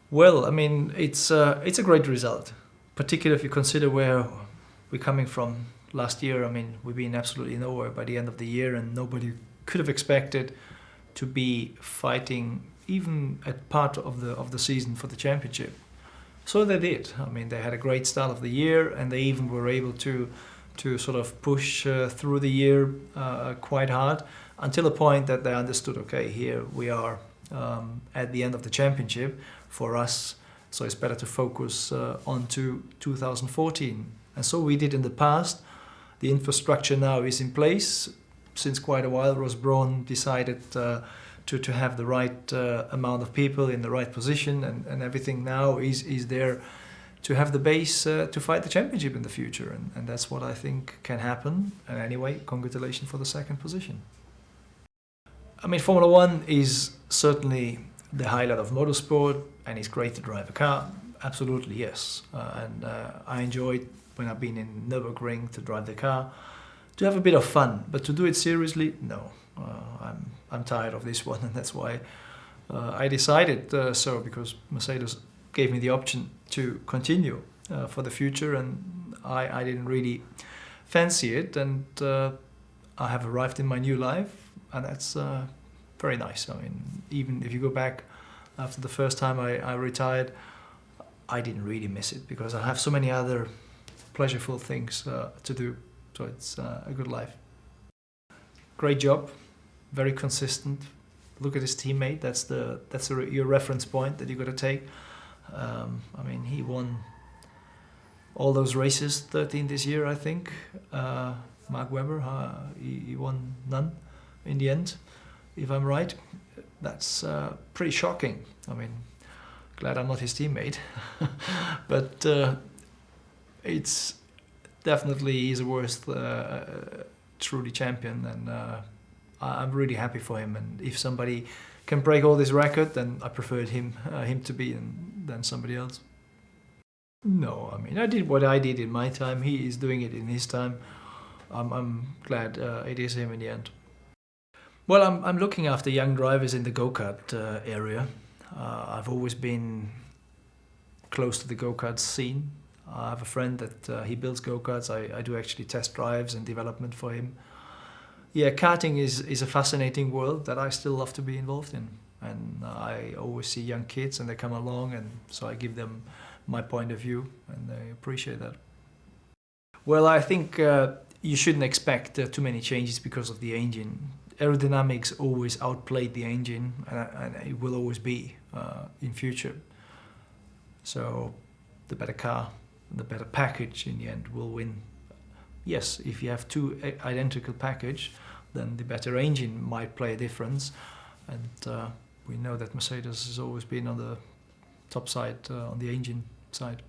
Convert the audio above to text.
Well, I mean, it's a great result, particularly if you consider where we're coming from last year. I mean, we've been absolutely nowhere by the end of the year, and nobody could have expected to be fighting even at part of the season for the championship. So they did. I mean, they had a great start of the year, and they even were able to sort of push through the year quite hard until a point that they understood, okay, here we are at the end of the championship for us, so it's better to focus on to 2014. And so we did in the past. The infrastructure now is in place. Since quite a while, Ross Brawn decided to have the right amount of people in the right position, and everything now is there to have the base to fight the championship in the future. And that's what I think can happen. And anyway, congratulations for the second position. I mean, Formula One is certainly the highlight of motorsport, and it's great to drive a car. Absolutely, yes. I enjoyed when I've been in Nürburgring to drive the car, to have a bit of fun, but to do it seriously, no. I'm tired of this one, and that's why I decided so, because Mercedes gave me the option to continue for the future, and I didn't really fancy it, and I have arrived in my new life, and that's very nice. I mean, even if you go back after the first time I retired, I didn't really miss it because I have so many other pleasureful things to do. So it's a good life. Great job, very consistent. Look at his teammate. That's your reference point that you got to take. I mean, he won all those races, 13 this year, I think. Mark Webber, he won none in the end, if I'm right. That's pretty shocking. I mean, glad I'm not his teammate. But it's definitely he's a worst truly champion, and I'm really happy for him. And if somebody can break all this record, then I preferred him to be than somebody else. No, I mean, I did what I did in my time. He is doing it in his time. I'm glad it is him in the end. Well, I'm looking after young drivers in the go-kart area. I've always been close to the go-kart scene. I have a friend that he builds go-karts. I do actually test drives and development for him. Yeah, karting is a fascinating world that I still love to be involved in. And I always see young kids and they come along, and so I give them my point of view, and they appreciate that. Well, I think you shouldn't expect too many changes because of the engine. Aerodynamics always outplayed the engine, and it will always be in future. So the better car, the better package in the end will win. Yes, if you have two identical package, then the better engine might play a difference. And we know that Mercedes has always been on the top side, on the engine side.